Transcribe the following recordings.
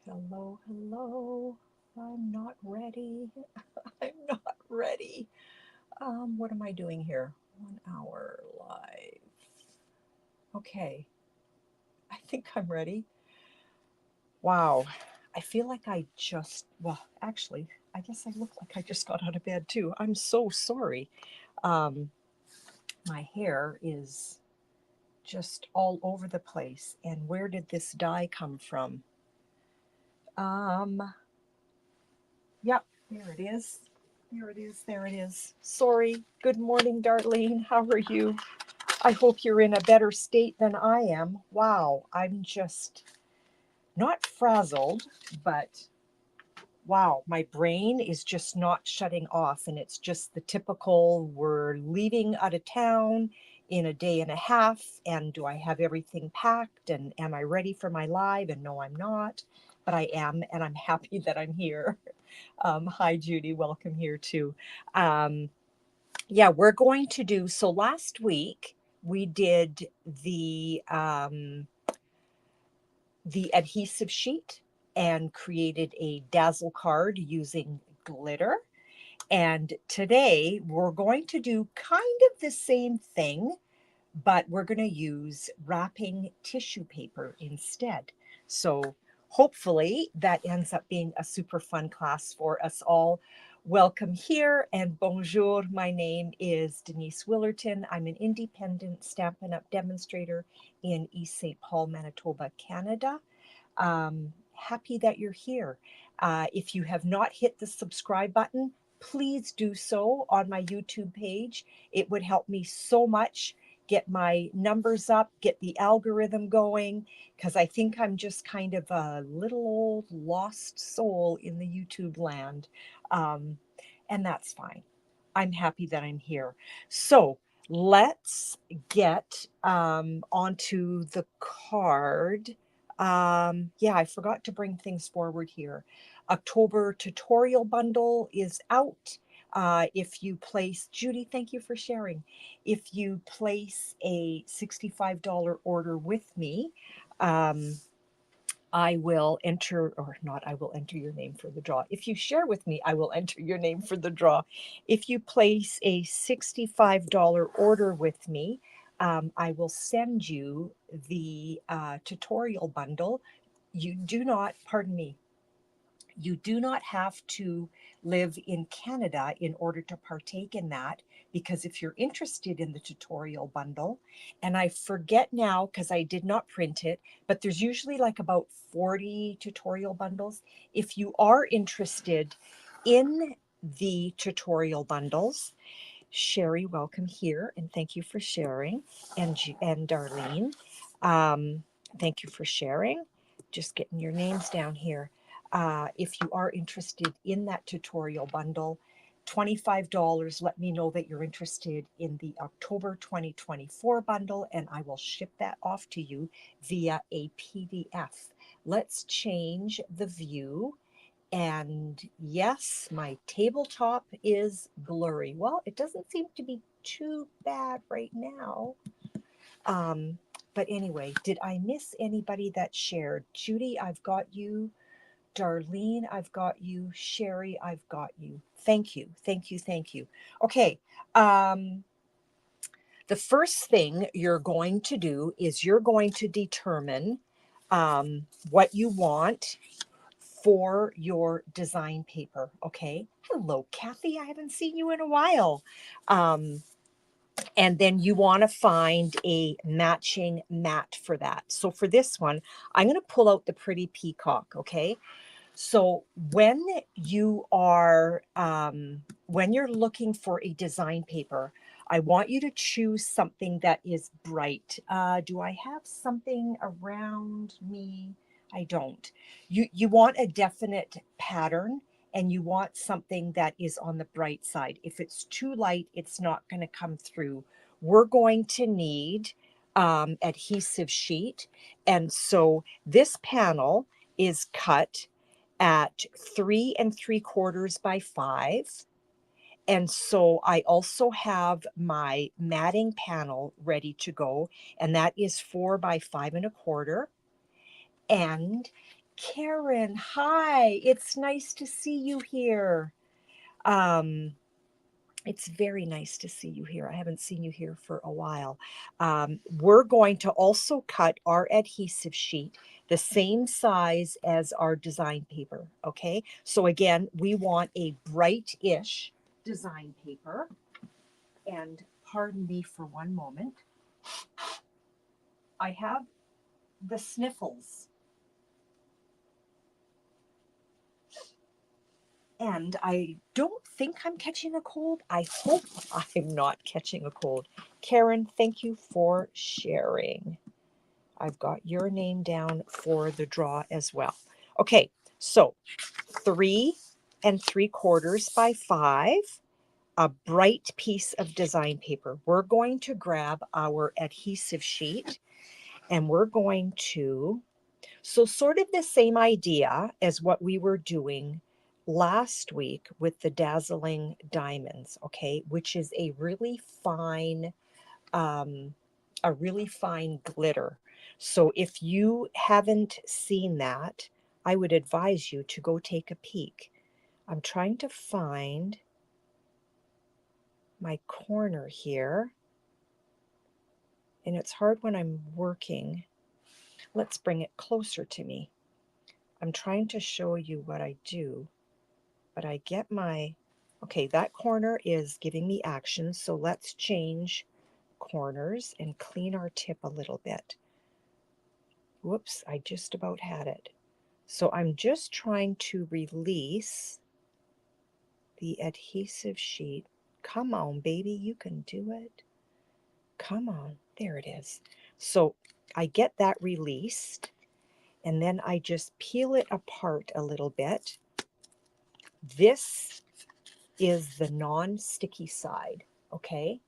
Hello, hello. I'm not ready. I'm not ready. What am I doing here? 1 hour live. Okay, I think I'm ready. Wow. I feel like well, actually, I guess I look like I just got out of bed too. I'm so sorry. Um, my hair is just all over the place. And where did this dye come from? Um, Yep, there it is. There it is. There it is. Sorry. Good morning, Darlene. How are you? I hope you're in a better state than I am. Wow, I'm just not frazzled, but wow, my brain is just not shutting off. And it's just the typical we're leaving out of town in a day and a half. And do I have everything packed? And am I ready for my live? And no, I'm not, but I am. And I'm happy that I'm here. Hi, Judy. Welcome here too. Um, yeah, we're going to do so. Last week we did the adhesive sheet and created a dazzle card using glitter. And today we're going to do kind of the same thing, but we're going to use wrapping tissue paper instead. So hopefully that ends up being a super fun class for us all. Welcome here and bonjour. My name is Denise Willerton. I'm an independent Stampin' Up demonstrator in East St. Paul, Manitoba, Canada. Happy that you're here. If you have not hit the subscribe button, please do so on my YouTube page. It would help me so much get my numbers up, get the algorithm going, because I think I'm just kind of a little old lost soul in the YouTube land. Um, and that's fine. I'm happy that I'm here. So let's get onto the card. Yeah, I forgot to bring things forward here. October tutorial bundle is out. If you place, Judy, thank you for sharing. If you place a $65 order with me, um, I will enter, or not, I will enter your name for the draw. If you share with me, I will enter your name for the draw. If you place a $65 order with me, I will send you the tutorial bundle. You do not, pardon me, you do not have to live in Canada in order to partake in that, because if you're interested in the tutorial bundle, and I forget now because I did not print it, but there's usually like about 40 tutorial bundles. If you are interested in the tutorial bundles, Sherry, welcome here, and thank you for sharing. And Darlene, thank you for sharing. Just getting your names down here. If you are interested in that tutorial bundle, $25, let me know that you're interested in the October 2024 bundle, and I will ship that off to you via a PDF. Let's change the view. And yes, my tabletop is blurry. Well, it doesn't seem to be too bad right now. Um, but anyway, did I miss anybody that shared? Judy, I've got you. Darlene, I've got you. Sherry, I've got you. Thank you. Thank you. Thank you. Okay. The first thing you're going to do is you're going to determine what you want for your design paper. Okay. Hello, Kathy. I haven't seen you in a while. Um, and then you want to find a matching mat for that. So for this one, I'm going to pull out the pretty peacock. Okay. So when you're looking for a design paper, I want you to choose something that is bright. Do I have something around me? I don't. You want a definite pattern, and you want something that is on the bright side. If it's too light, it's not going to come through. We're going to need adhesive sheet. And so this panel is cut at 3 3/4 by 5. And so I also have my matting panel ready to go, and that is 4 by 5 1/4. And Karen, hi. It's nice to see you here. It's very nice to see you here. I haven't seen you here for a while. We're going to also cut our adhesive sheet the same size as our design paper, okay? So again, we want a bright-ish design paper. And pardon me for one moment. I have the sniffles. And I don't think I'm catching a cold. I hope I'm not catching a cold. Karen, thank you for sharing. I've got your name down for the draw as well. Okay, so 3 3/4 by 5, a bright piece of design paper. We're going to grab our adhesive sheet and we're going to, so sort of the same idea as what we were doing last week with the dazzling diamonds, okay, which is a really fine glitter. So if you haven't seen that, I would advise you to go take a peek. I'm trying to find my corner here, and it's hard when I'm working. Let's bring it closer to me. I'm trying to show you what I do, but I get my, okay, that corner is giving me action, so let's change corners and clean our tip a little bit. Whoops, I just about had it. So I'm just trying to release the adhesive sheet. Come on, baby, you can do it. Come on, there it is. So I get that released, and then I just peel it apart a little bit. This is the non-sticky side, okay?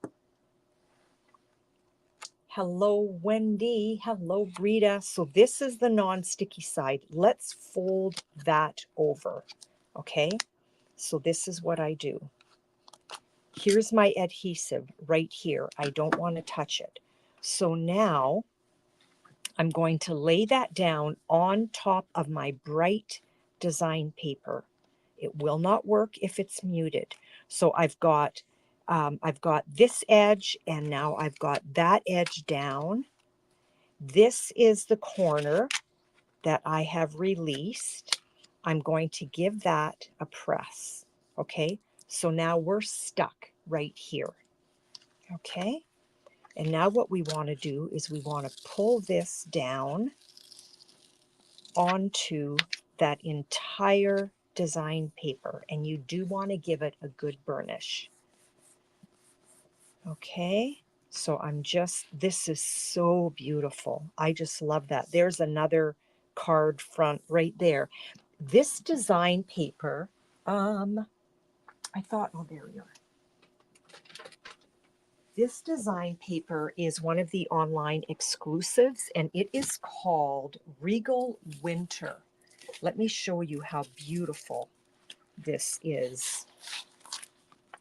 Hello, Wendy. Hello, Rita. So this is the non-sticky side. Let's fold that over, okay? So this is what I do. Here's my adhesive right here. I don't want to touch it. So now I'm going to lay that down on top of my bright design paper. It will not work if it's muted. So I've got this edge, and now I've got that edge down. This is the corner that I have released. I'm going to give that a press. Okay, so now we're stuck right here. Okay, and now what we want to do is we want to pull this down onto that entire design paper, and you do want to give it a good burnish. Okay, so I'm just, this is so beautiful. I just love that. There's another card front right there. This design paper, I thought, oh, there you are. This design paper is one of the online exclusives, and it is called Regal Winter. Let me show you how beautiful this is.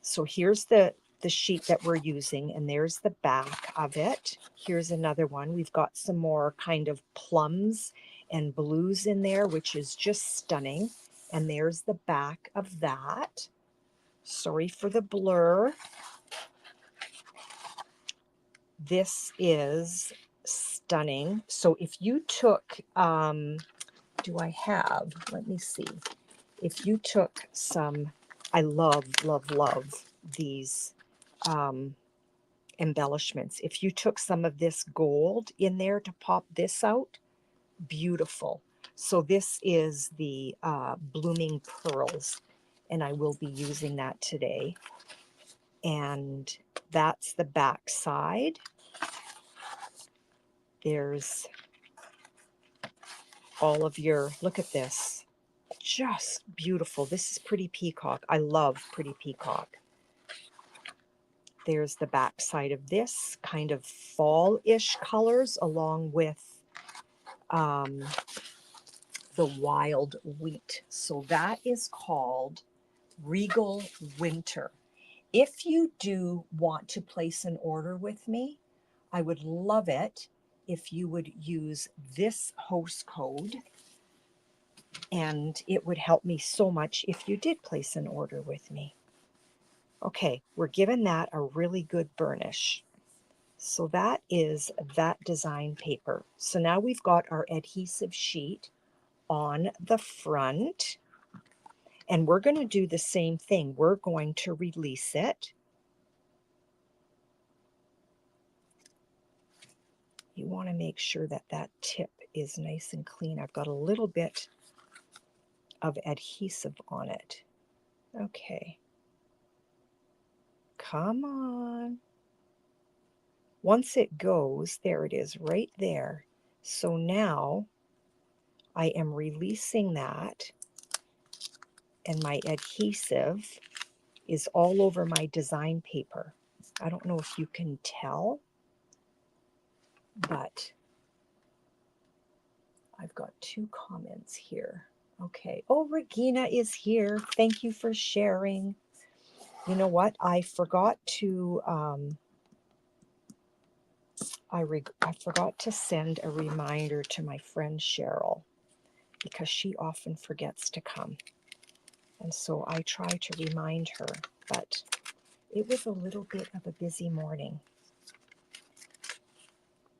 So here's the sheet that we're using, and there's the back of it. Here's another one. We've got some more kind of plums and blues in there, which is just stunning. And there's the back of that. Sorry for the blur. This is stunning. So if you took, do I have, let me see. If you took some, I love these embellishments. If you took some of this gold in there to pop this out, beautiful. So this is the blooming pearls, and I will be using that today. And that's the back side. There's all of your, look at this, just beautiful. This is Pretty Peacock. I love Pretty Peacock. There's the back side of this, kind of fall-ish colors, along with the wild wheat. So that is called Regal Winter. If you do want to place an order with me, I would love it if you would use this host code. And it would help me so much if you did place an order with me. Okay, we're giving that a really good burnish. So that is that design paper. So now we've got our adhesive sheet on the front, and we're going to do the same thing. We're going to release it. You want to make sure that that tip is nice and clean. I've got a little bit of adhesive on it. Okay. Come on. Once it goes, there it is right there. So now I am releasing that, and my adhesive is all over my design paper. I don't know if you can tell, but I've got 2 comments here. Okay. Oh, Regina is here. Thank you for sharing. You know what? I forgot to I forgot to send a reminder to my friend Cheryl, because she often forgets to come. And so I try to remind her, but it was a little bit of a busy morning.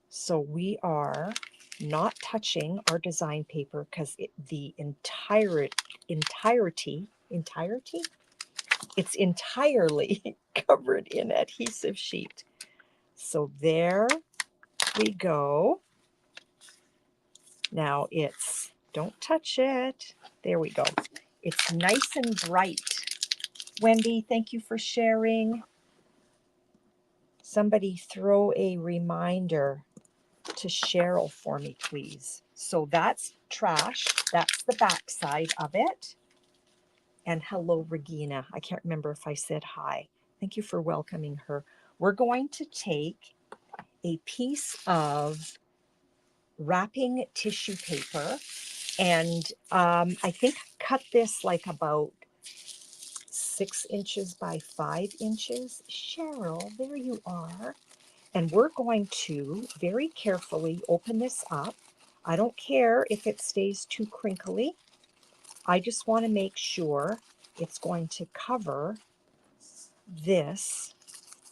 So we are not touching our design paper because the entirety, it's entirely covered in adhesive sheet. So there we go. Now it's, don't touch it. There we go. It's nice and bright. Wendy, thank you for sharing. Somebody throw a reminder to Cheryl for me, please. So that's trash. That's the back side of it. And hello, Regina. I can't remember if I said hi. Thank you for welcoming her. We're going to take a piece of wrapping tissue paper, and I think cut this like about 6 inches by 5 inches. Cheryl, there you are. And we're going to very carefully open this up. I don't care if it stays too crinkly. I just want to make sure it's going to cover this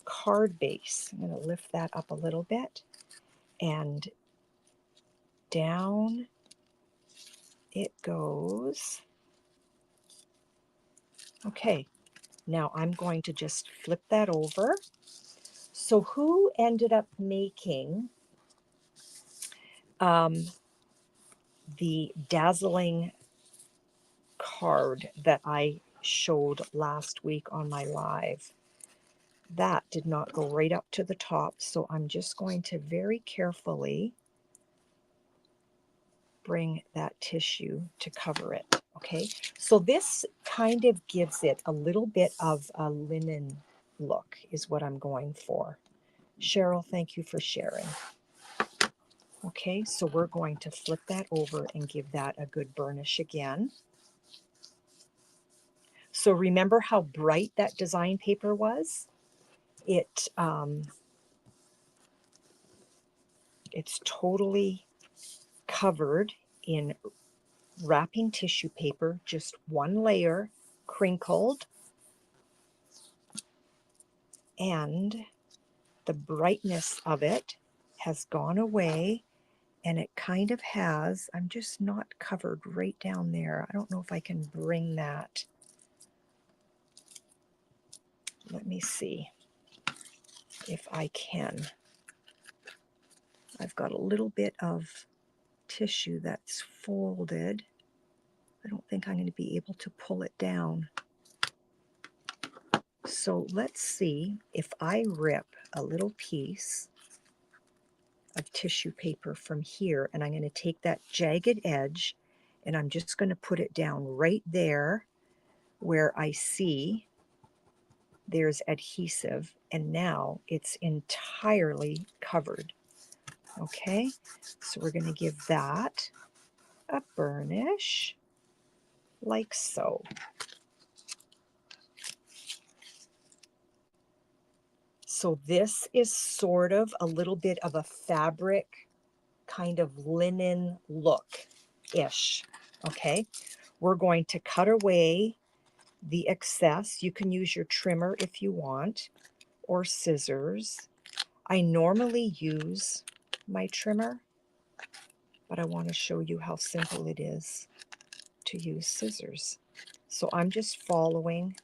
card base. I'm going to lift that up a little bit, and down it goes. Okay, now I'm going to just flip that over. So who ended up making the dazzling card that I showed last week on my live? That did not go right up to the top, so I'm just going to very carefully bring that tissue to cover it. Okay, so this kind of gives it a little bit of a linen look is what I'm going for. Cheryl, thank you for sharing. Okay, so we're going to flip that over and give that a good burnish again. So remember how bright that design paper was? It's totally covered in wrapping tissue paper, just one layer, crinkled, and the brightness of it has gone away, and it kind of has, I'm just not covered right down there. I don't know if I can bring that. Let me see if I can. I've got a little bit of tissue that's folded. I don't think I'm going to be able to pull it down. So let's see if I rip a little piece of tissue paper from here, and I'm going to take that jagged edge and I'm just going to put it down right there where I see there's adhesive, and now it's entirely covered. Okay, so we're going to give that a burnish like so. So this is sort of a little bit of a fabric kind of linen look-ish. Okay, we're going to cut away the excess. You can use your trimmer if you want, or scissors. I normally use my trimmer, but I want to show you how simple it is to use scissors. So I'm just following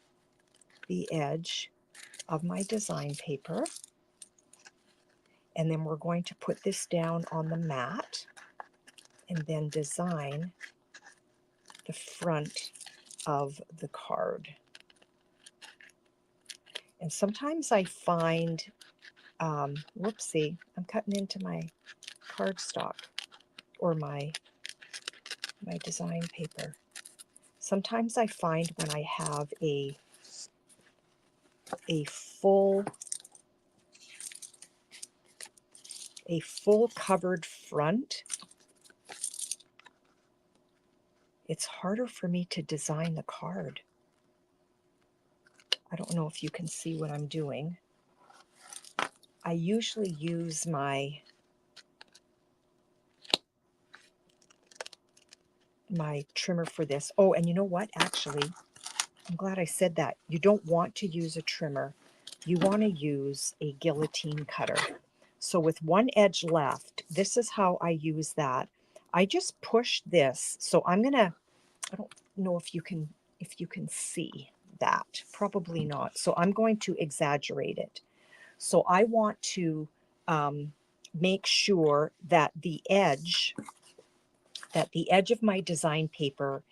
the edge of my design paper, and then we're going to put this down on the mat and then design the front of the card. And sometimes I find, whoopsie, I'm cutting into my cardstock or my design paper. Sometimes I find when I have a full covered front, it's harder for me to design the card. I don't know if you can see what I'm doing. I usually use my trimmer for this. Oh, and you know what? Actually, I'm glad I said that. You don't want to use a trimmer. You want to use a guillotine cutter. So with one edge left, this is how I use that. I just push this. So I'm gonna, I don't know if you can see that. Probably not. So I'm going to exaggerate it. So I want to make sure that the edge of my design paper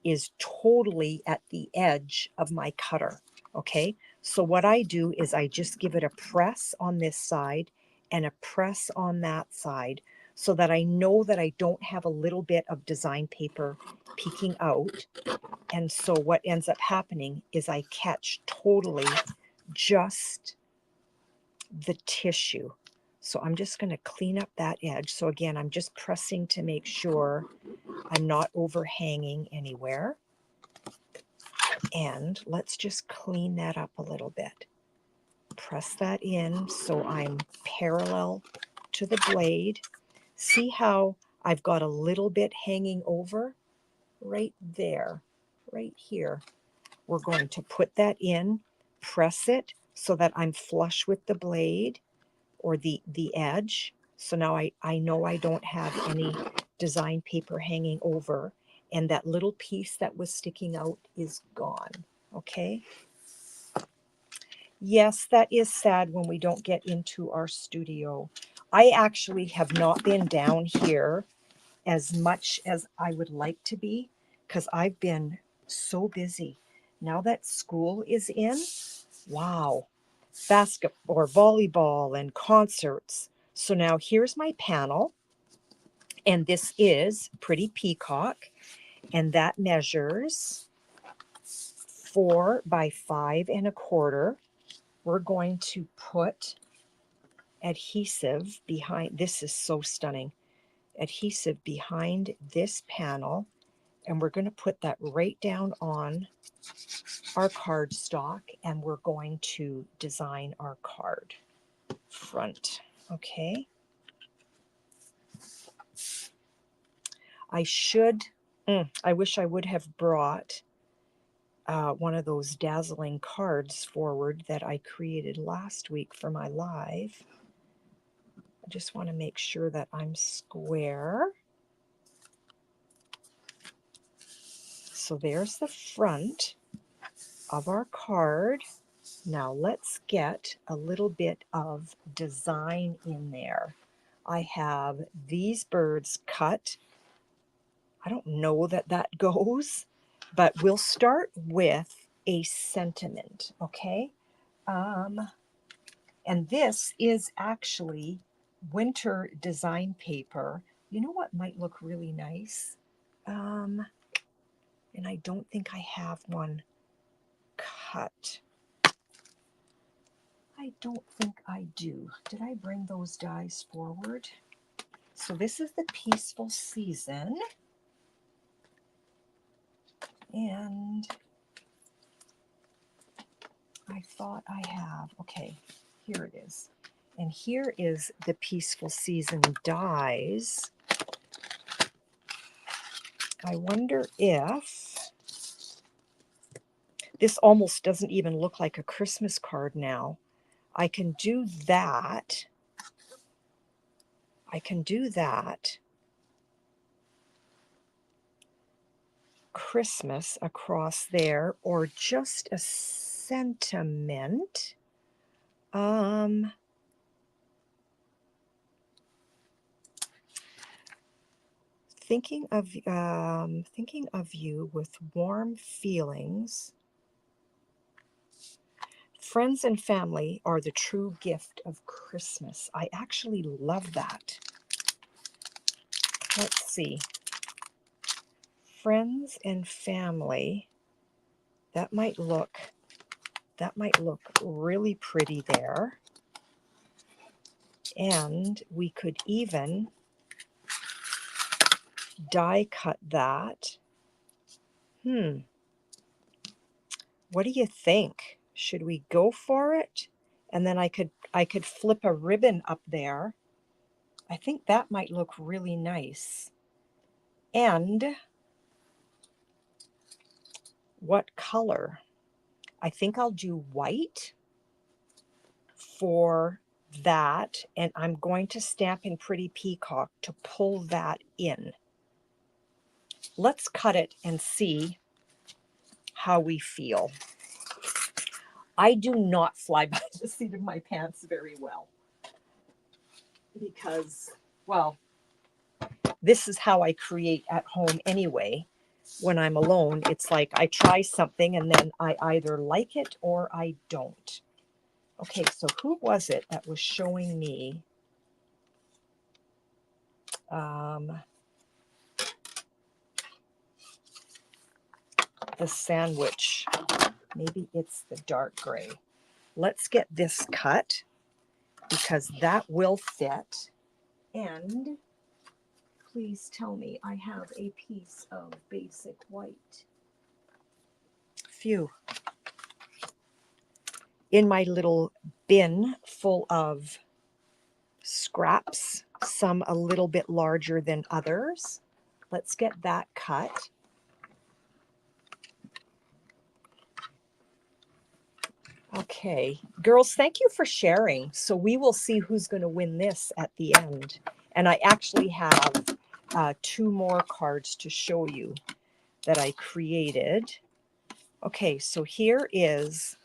is totally at the edge of my cutter. Okay, so what I do is I just give it a press on this side and a press on that side so that I know that I don't have a little bit of design paper peeking out. And so what ends up happening is I catch totally just the tissue. So I'm just going to clean up that edge. So again, I'm just pressing to make sure I'm not overhanging anywhere. And let's just clean that up a little bit. Press that in so I'm parallel to the blade. See how I've got a little bit hanging over? Right there, right here. We're going to put that in, press it so that I'm flush with the blade or the edge. So now I know I don't have any design paper hanging over, and that little piece that was sticking out is gone. Okay. Yes, that is sad when we don't get into our studio. I actually have not been down here as much as I would like to be because I've been so busy. Now that school is in, wow, basketball or volleyball and concerts. So now here's my panel, and this is Pretty Peacock, and that measures 4 by 5 1/4. We're going to put adhesive behind, this is so stunning, adhesive behind this panel, and we're going to put that right down on our cardstock, and we're going to design our card front. Okay. I wish I would have brought one of those dazzling cards forward that I created last week for my live. I just want to make sure that I'm square. So there's the front of our card. Now let's get a little bit of design in there. I have these birds cut. I don't know that that goes, but we'll start with a sentiment, okay? And this is actually winter design paper. You know what might look really nice? And I don't think I have one cut. I don't think I do. Did I bring those dies forward? So this is the Peaceful Season. And I thought I have, okay, here it is. And here is the Peaceful Season dies. I wonder if this almost doesn't even look like a Christmas card now. I can do that. I can do that. Christmas across there, or just a sentiment. Thinking of you with warm feelings. Friends and family are the true gift of Christmas. I actually love that. Let's see. Friends and family. That might look really pretty there. And we could even die cut that. What do you think? Should we go for it? And then I could flip a ribbon up there. I think that might look really nice. And what color? I think I'll do white for that, and I'm going to Stampin' Pretty Peacock to pull that in. Let's cut it and see how we feel. I do not fly by the seat of my pants very well because, well, this is how I create at home anyway. When I'm alone, it's like I try something and then I either like it or I don't. Okay, so who was it that was showing me the sandwich? Maybe it's the dark gray. Let's get this cut because that will fit. And please tell me I have a piece of basic white. Phew. In my little bin full of scraps, some a little bit larger than others. Let's get that cut. Okay, girls, thank you for sharing. So we will see who's going to win this at the end. And I actually have 2 more cards to show you that I created. Okay, so here is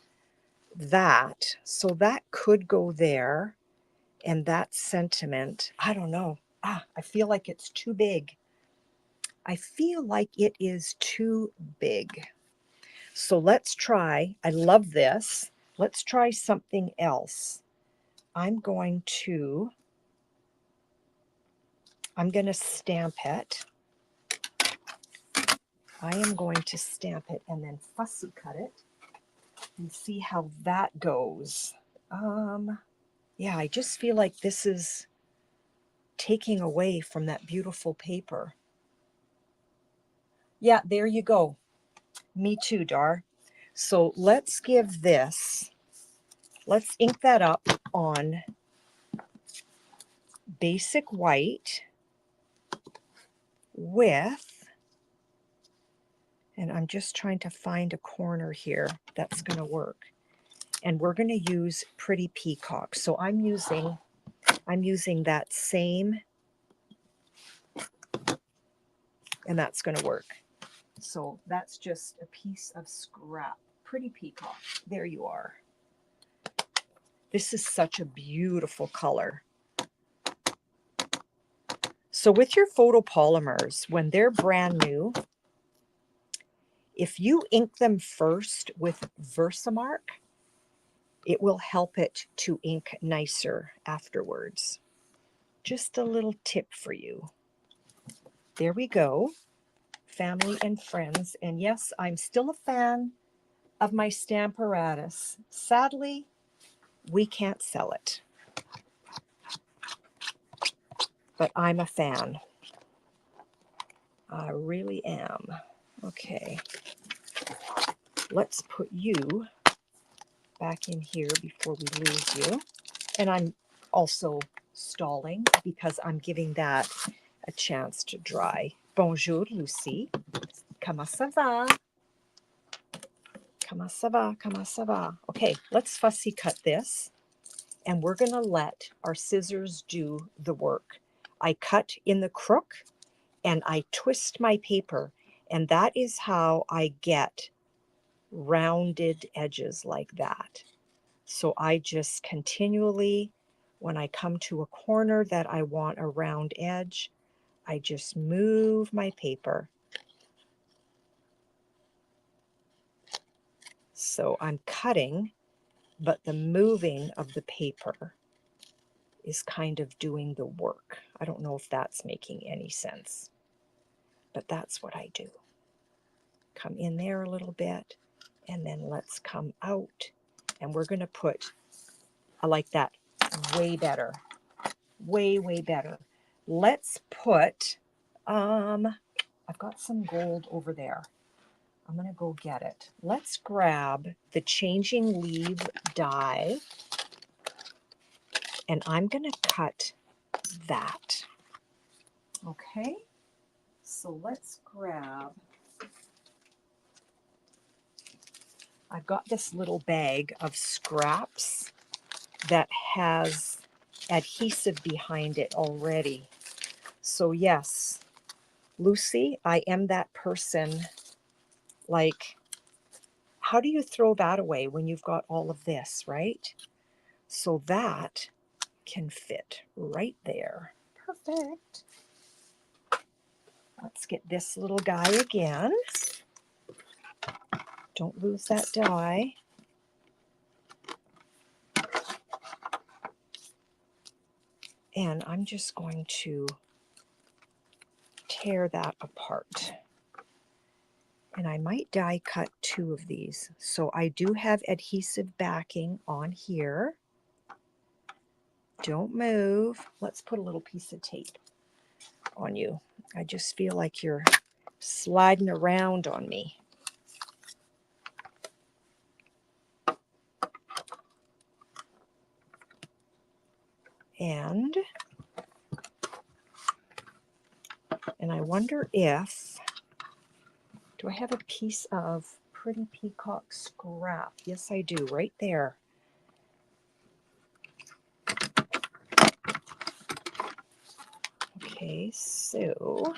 that. So that could go there. And that sentiment, I don't know. I feel like it's too big. I feel like it is too big. So let's try. I love this. Let's try something else. I'm going to stamp it. I am going to stamp it and then fussy cut it and see how that goes. Yeah, I just feel like this is taking away from that beautiful paper. Yeah, there you go. Me too, Dar. So let's give this, let's ink that up on basic white with, and I'm just trying to find a corner here that's going to work. And we're going to use Pretty Peacock. So I'm using that same, and that's going to work. So that's just a piece of scrap. Pretty Peacock. There you are. This is such a beautiful color. So with your photopolymers, when they're brand new, if you ink them first with Versamark, it will help it to ink nicer afterwards. Just a little tip for you. There we go. Family and friends. And yes, I'm still a fan of my Stamparatus. Sadly, we can't sell it. But I'm a fan. I really am. Okay. Let's put you back in here before we lose you. And I'm also stalling because I'm giving that a chance to dry. Bonjour, Lucy. Comment ça va? Comment ça va? Comment ça va? Okay, let's fussy cut this. And we're going to let our scissors do the work. I cut in the crook and I twist my paper, and that is how I get rounded edges like that. So I just continually, when I come to a corner that I want a round edge, I just move my paper. So I'm cutting, but the moving of the paper is kind of doing the work. I don't know if that's making any sense, but that's what I do. Come in there a little bit, and then let's come out, and we're going to put, I like that way better, way better. Let's put, I've got some gold over there. I'm going to go get it. Let's grab the changing leaf die, and I'm going to cut that. Okay, so let's grab, I've got this little bag of scraps that has adhesive behind it already. So yes, Lucy, I am that person. Like, how do you throw that away when you've got all of this, right? So that can fit right there. Perfect. Let's get this little guy again. Don't lose that die. And I'm just going to tear that apart. And I might die cut 2 of these. So I do have adhesive backing on here. Don't move. Let's put a little piece of tape on you. I just feel like you're sliding around on me. And I wonder if, do I have a piece of Pretty Peacock scrap? Yes, I do, right there. Okay, so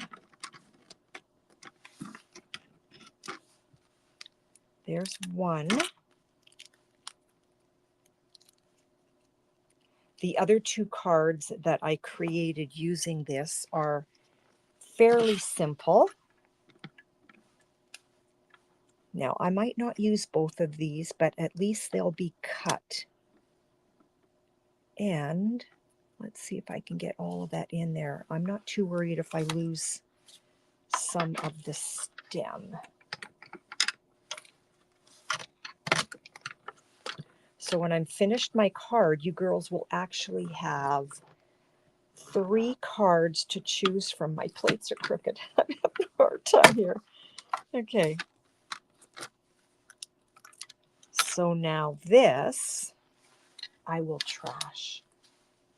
there's one. The other 2 cards that I created using this are fairly simple. Now, I might not use both of these, but at least they'll be cut. And let's see if I can get all of that in there. I'm not too worried if I lose some of the stem. So when I'm finished my card, you girls will actually have 3 cards to choose from. My plates are crooked. I'm having a hard time here. Okay. So now this, I will trash.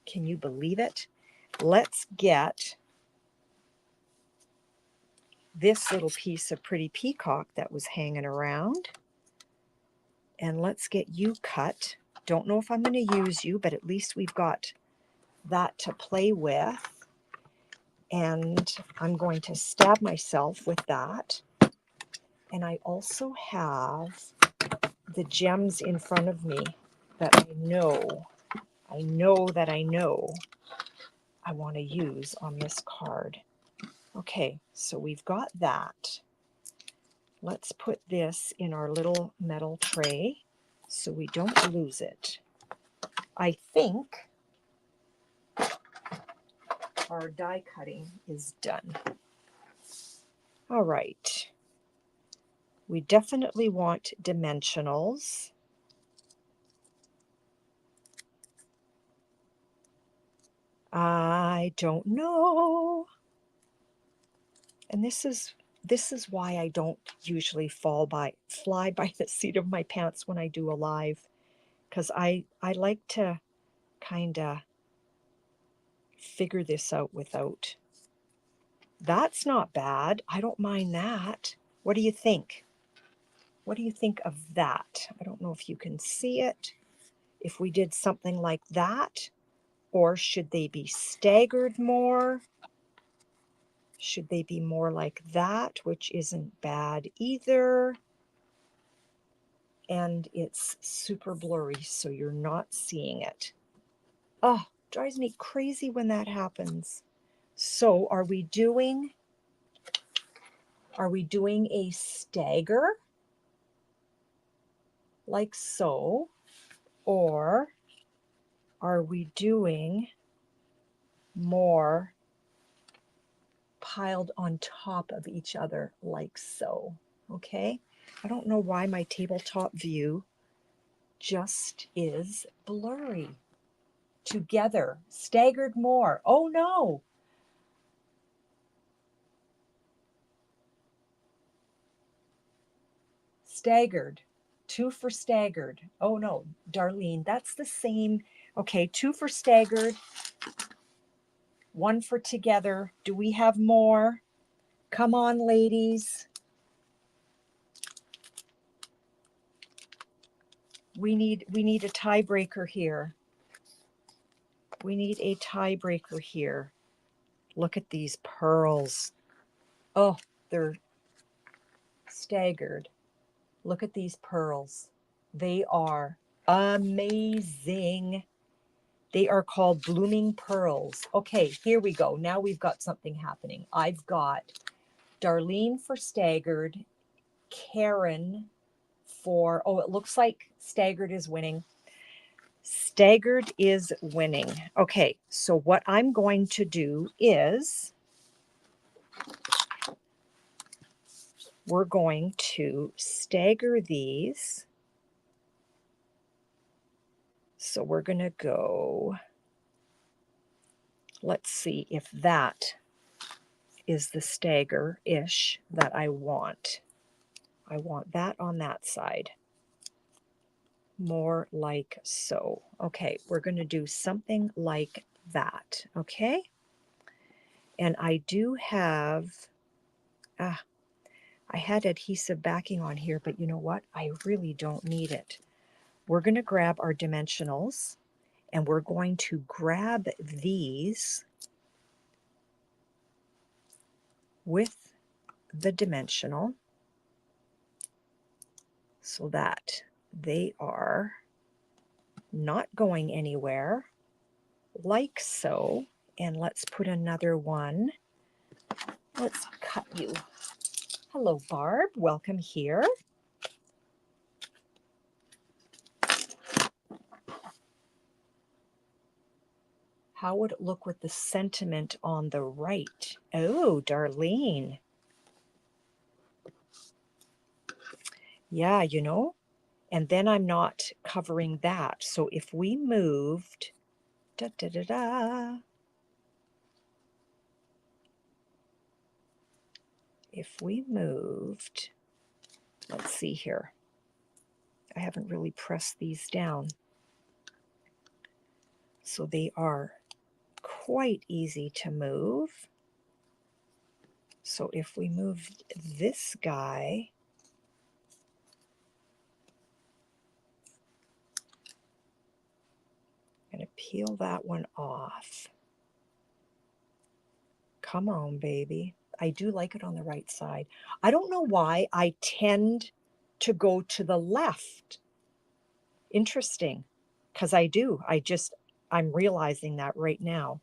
Can you believe it? Let's get this little piece of Pretty Peacock that was hanging around. And let's get you cut. Don't know if I'm going to use you, but at least we've got that to play with. And I'm going to stab myself with that. And I also have the gems in front of me that I know I want to use on this card. Okay, so we've got that. Let's put this in our little metal tray so we don't lose it. I think our die cutting is done. All right. We definitely want dimensionals. I don't know. And this is why I don't usually fly by the seat of my pants when I do a live, because I like to kind of figure this out without That's not bad. I don't mind that. What do you think? What do you think of that? I don't know if you can see it. If we did something like that, or should they be staggered more? Should they be more like that, which isn't bad either? And it's super blurry, so you're not seeing it. Oh, drives me crazy when that happens. So are we doing a stagger like so, or are we doing more piled on top of each other like so? Okay, I don't know why my tabletop view just is blurry. Together, staggered more. Oh no. Staggered. 2 for staggered. Oh no, Darlene, that's the same. Okay, 2 for staggered, 1 for together. Do we have more? Come on, ladies. We need a tiebreaker here. We need a tiebreaker here. Look at these pearls. Oh, they're staggered. Look at these pearls. They are amazing. They are called blooming pearls. Okay, here we go. Now we've got something happening. I've got Darlene for staggered, Karen for, oh, it looks like staggered is winning. Staggered is winning. Okay, so what I'm going to do is we're going to stagger these. So we're going to go, let's see if that is the stagger-ish that I want. I want that on that side. More like so. Okay, we're going to do something like that. Okay? And I do have, I had adhesive backing on here, but you know what? I really don't need it. We're going to grab our dimensionals and we're going to grab these with the dimensional so that they are not going anywhere, like so. And let's put another one. Let's cut you. Hello, Barb. Welcome here. How would it look with the sentiment on the right? Oh, Darlene. Yeah, you know, and then I'm not covering that. So if we moved, da, da, da, da, if we moved, let's see here. I haven't really pressed these down. So they are quite easy to move. So if we move this guy, I'm going to peel that one off. Come on, baby. I do like it on the right side. I don't know why I tend to go to the left. Interesting, because I do. I'm realizing that right now.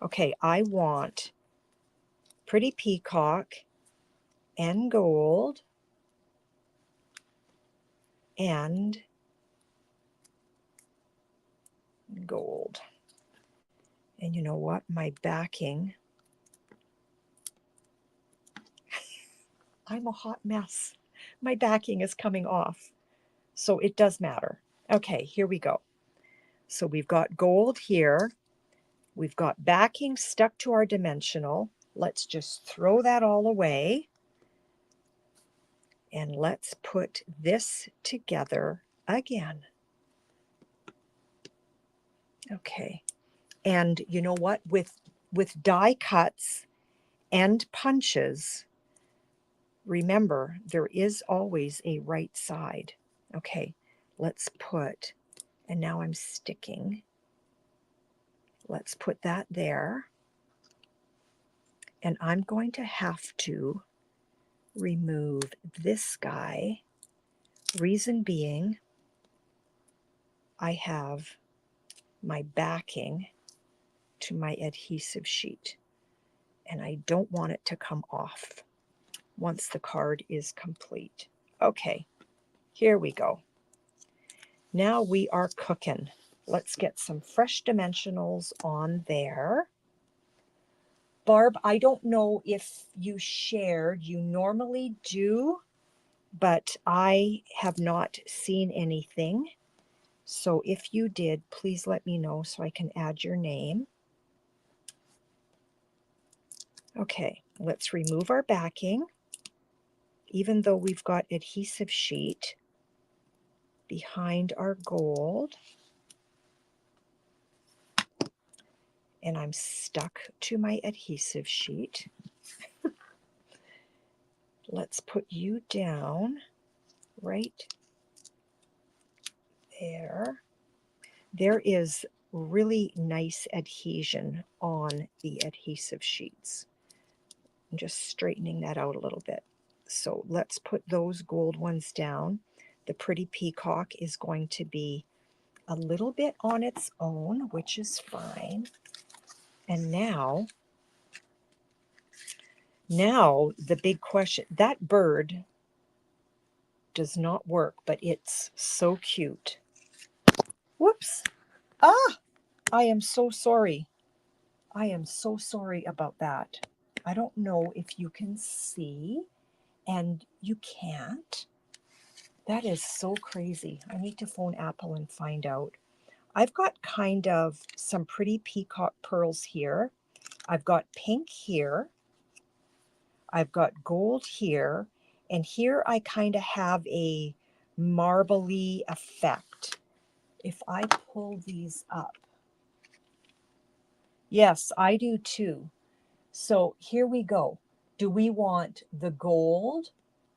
Okay, I want pretty peacock and gold and gold. And you know what? My backing, I'm a hot mess. My backing is coming off. So it does matter. Okay, here we go. So we've got gold here. We've got backing stuck to our dimensional. Let's just throw that all away. And let's put this together again. Okay. And you know what? With die cuts end punches, remember, there is always a right side. Okay, let's put, and now I'm sticking. Let's put that there. And I'm going to have to remove this guy. Reason being, I have my backing to my adhesive sheet, and I don't want it to come off once the card is complete. Okay, here we go. Now we are cooking. Let's get some fresh dimensionals on there. Barb, I don't know if you shared. You normally do, but I have not seen anything. So if you did, please let me know so I can add your name. Okay, let's remove our backing. Even though we've got adhesive sheet behind our gold, and I'm stuck to my adhesive sheet. Let's put you down right there. There is really nice adhesion on the adhesive sheets. I'm just straightening that out a little bit. So let's put those gold ones down. The pretty peacock is going to be a little bit on its own, which is fine. And now the big question, that bird does not work, but it's so cute. Whoops. Ah, I am so sorry. I am so sorry about that. I don't know if you can see, and you can't. That is so crazy. I need to phone Apple and find out. I've got kind of some pretty peacock pearls here. I've got pink here. I've got gold here. And here I kind of have a marbly effect. If I pull these up. Yes, I do too. So here we go. Do we want the gold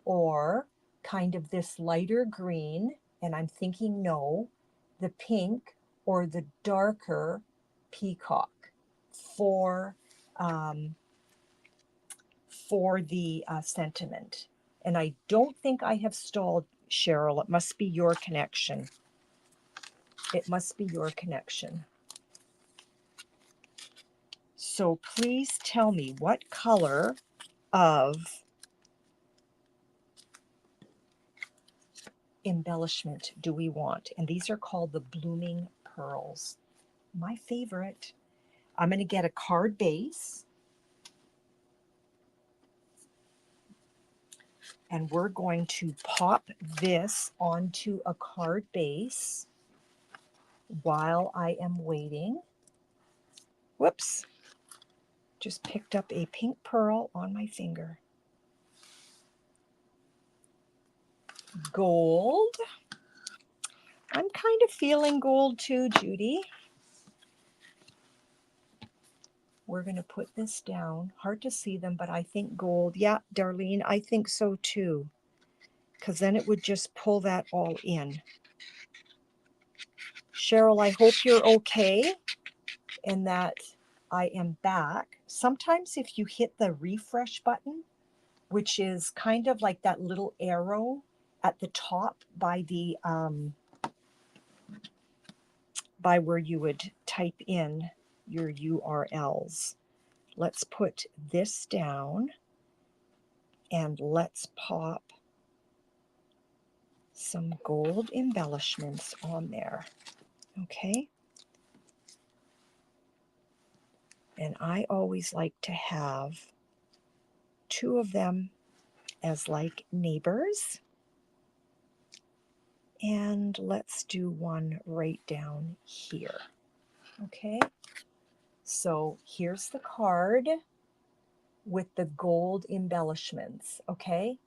or kind of this lighter green? And I'm thinking no. The pink or the darker peacock for the sentiment. And I don't think I have stalled, Cheryl. It must be your connection. It must be your connection. So please tell me, what color of embellishment do we want? And these are called the blooming pearls. My favorite. I'm going to get a card base. And we're going to pop this onto a card base while I am waiting. Whoops. Just picked up a pink pearl on my finger. Gold. I'm kind of feeling gold too, Judy. We're going to put this down. Hard to see them, but I think gold. Yeah, Darlene, I think so too. Because then it would just pull that all in. Cheryl, I hope you're okay and that I am back. Sometimes if you hit the refresh button, which is kind of like that little arrow at the top by the by where you would type in your URLs. Let's put this down and let's pop some gold embellishments on there. Okay. And I always like to have two of them as like neighbors. And let's do one right down here. Okay. So here's the card with the gold embellishments. Okay.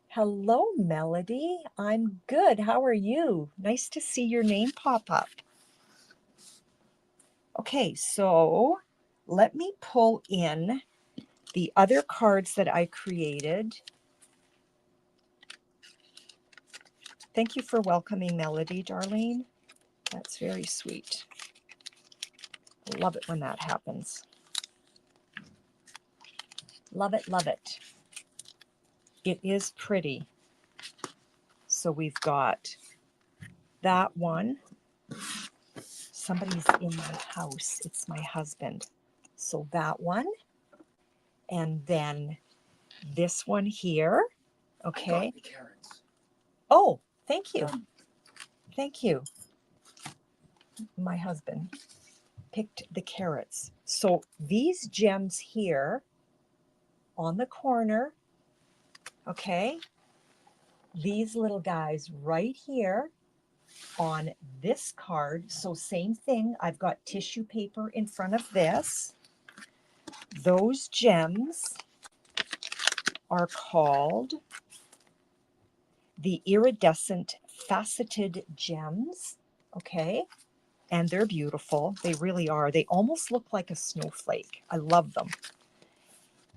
Hello, Melody. I'm good. How are you? Nice to see your name pop up. Okay, so let me pull in The other cards that I created, thank you for welcoming Melody, Darlene. That's very sweet. I love it when that happens. Love it, love it. It is pretty. So we've got that one. Somebody's in my house. It's my husband. So that one. And then this one here. Okay. Oh, thank you. Thank you. My husband picked the carrots. So these gems here on the corner, okay, these little guys right here on this card. So same thing, I've got tissue paper in front of this. Those gems are called the iridescent faceted gems, okay? And they're beautiful. They really are. They almost look like a snowflake. I love them.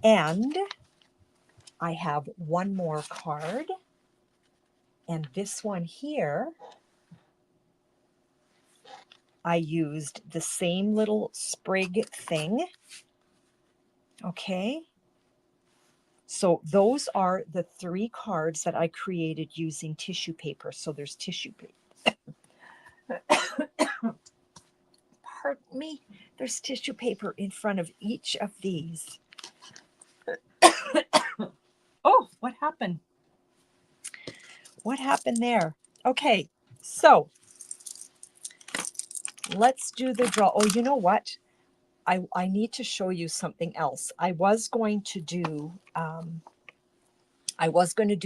And I have one more card. And this one here, I used the same little sprig thing. Okay. So those are the 3 cards that I created using tissue paper. So there's tissue paper. Pardon me. There's tissue paper in front of each of these. Oh, what happened? What happened there? Okay, so let's do the draw. Oh, you know what? I need to show you something else. I was going to do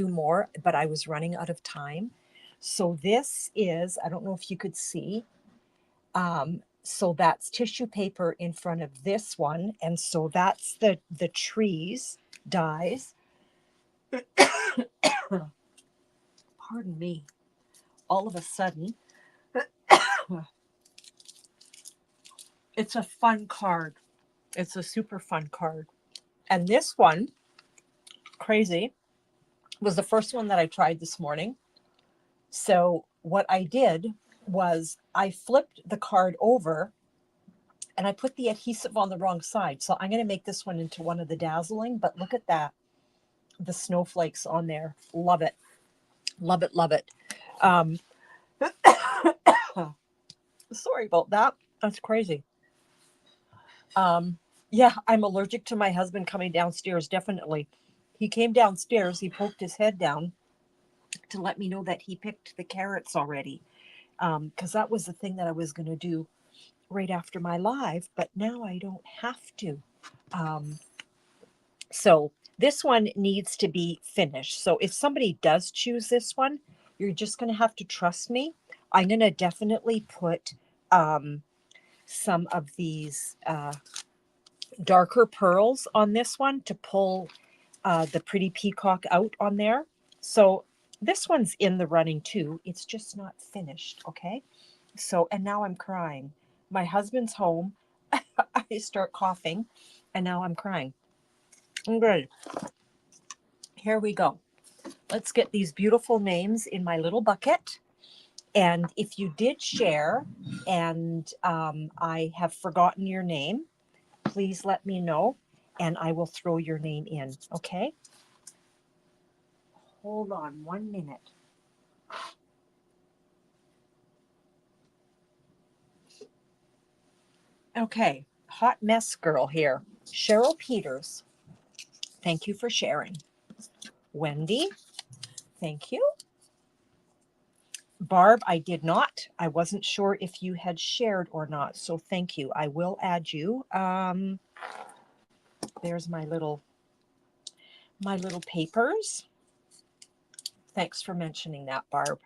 more, but I was running out of time. So this is, I don't know if you could see. So that's tissue paper in front of this one. And so that's the trees dies. Pardon me. All of a sudden, it's a fun card. It's a super fun card. And this one, crazy, was the first one that I tried this morning. So what I did was I flipped the card over and I put the adhesive on the wrong side. So I'm going to make this one into one of the dazzling, but look at that. The snowflakes on there. Love it. Love it. Love it. Sorry about that. That's crazy. Yeah, I'm allergic to my husband coming downstairs. Definitely. He came downstairs. He poked his head down to let me know that he picked the carrots already. Because that was the thing that I was going to do right after my live, but now I don't have to. So this one needs to be finished. So if somebody does choose this one, you're just going to have to trust me. I'm going to definitely put some of these darker pearls on this one to pull the pretty peacock out on there. So this one's in the running too. It's just not finished, okay? So, and now I'm crying. My husband's home. I start coughing, and now I'm crying. Good. Here we go. Let's get these beautiful names in my little bucket. And if you did share and I have forgotten your name, please let me know and I will throw your name in, okay? Hold on 1 minute. Okay, hot mess girl here. Cheryl Peters, thank you for sharing. Wendy, thank you. Barb, I did not. I wasn't sure if you had shared or not, so thank you. I will add you. There's my little papers. Thanks for mentioning that, Barb,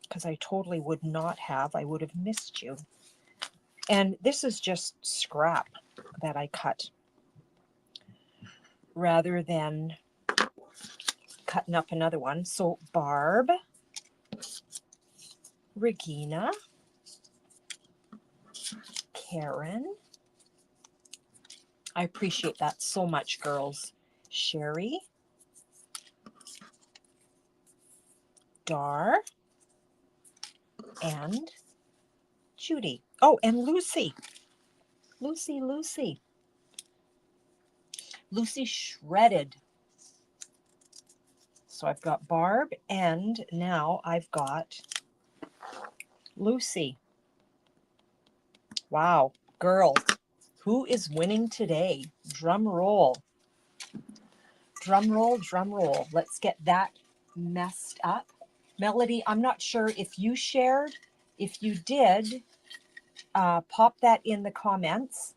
because I totally would not have. I would have missed you. And this is just scrap that I cut rather than cutting up another one. So Barb, Regina, Karen, I appreciate that so much, girls. Sherry, Dar, and Judy. Oh, and Lucy. Lucy, Lucy. Lucy shredded. So I've got Barb, and now I've got Lucy. Wow, girls, who is winning today? Drum roll. Drum roll, drum roll. Let's get that messed up. Melody, I'm not sure if you shared. If you did, pop that in the comments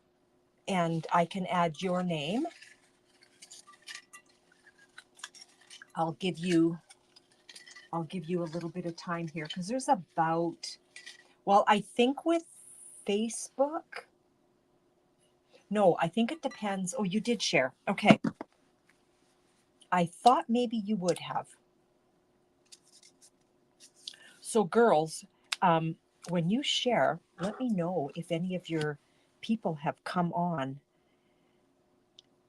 and I can add your name. I'll give you a little bit of time here because there's about, well, I think with Facebook, no, I think it depends. Oh, you did share. Okay. I thought maybe you would have. So girls, when you share, let me know if any of your people have come on.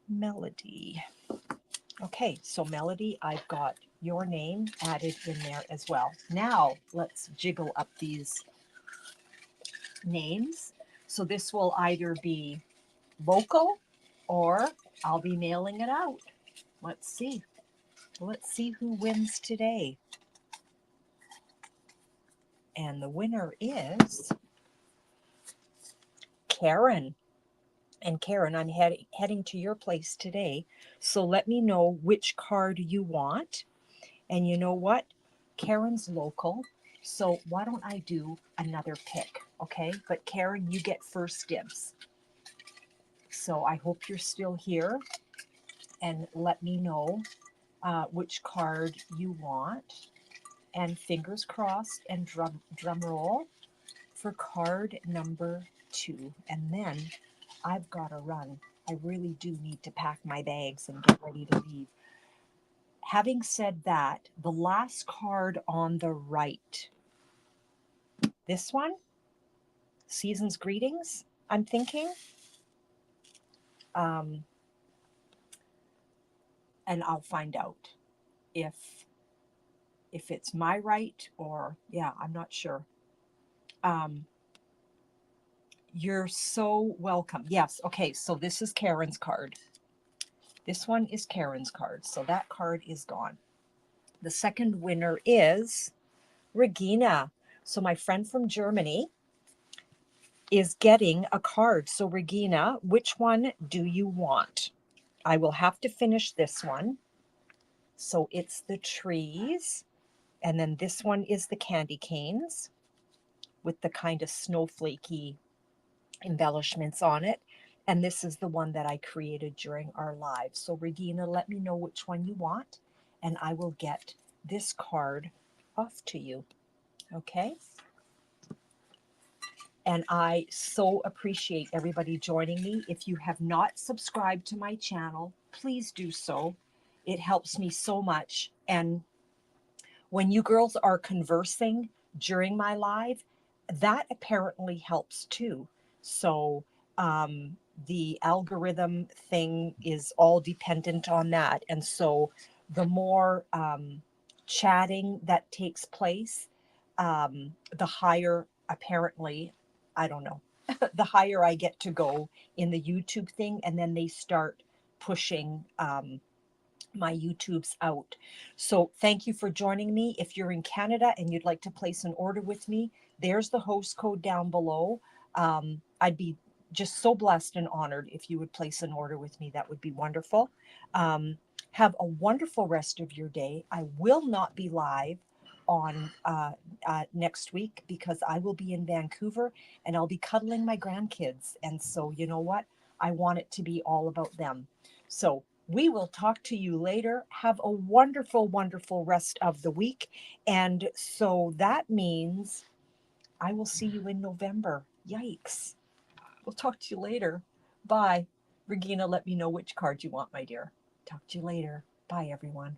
Melody. Okay, so Melody, I've got your name added in there as well. Now let's jiggle up these names. So this will either be local or I'll be mailing it out. Let's see. Let's see who wins today. And the winner is Karen. And Karen, I'm heading to your place today. So let me know which card you want. And you know what? Karen's local. So why don't I do another pick, okay? But Karen, you get first dibs. So I hope you're still here. And let me know which card you want. And fingers crossed and drum roll for card number 2. And then I've got to run. I really do need to pack my bags and get ready to leave. Having said that, the last card on the right, this one, Season's Greetings, I'm thinking. And I'll find out if it's my right or, yeah, I'm not sure. You're so welcome. Yes, okay, so this is Karen's card. This one is Karen's card, so that card is gone. The second winner is Regina. So my friend from Germany is getting a card. So Regina, which one do you want? I will have to finish this one. So it's the trees. And then this one is the candy canes with the kind of snowflakey embellishments on it. And this is the one that I created during our live. So Regina, let me know which one you want, and I will get this card off to you. Okay? And I so appreciate everybody joining me. If you have not subscribed to my channel, please do so. It helps me so much. And when you girls are conversing during my live, that apparently helps too. So the algorithm thing is all dependent on that. And so the more chatting that takes place, the higher, apparently, I don't know, the higher I get to go in the YouTube thing. And then they start pushing my YouTubes out. So thank you for joining me. If you're in Canada and you'd like to place an order with me, there's the host code down below. I'd be just so blessed and honored if you would place an order with me. That would be wonderful. Have a wonderful rest of your day. I will not be live on next week because I will be in Vancouver and I'll be cuddling my grandkids. And so, you know what? I want it to be all about them. So we will talk to you later. Have a wonderful, wonderful rest of the week. And so that means I will see you in November. Yikes. We'll talk to you later. Bye. Regina, let me know which card you want, my dear. Talk to you later. Bye, everyone.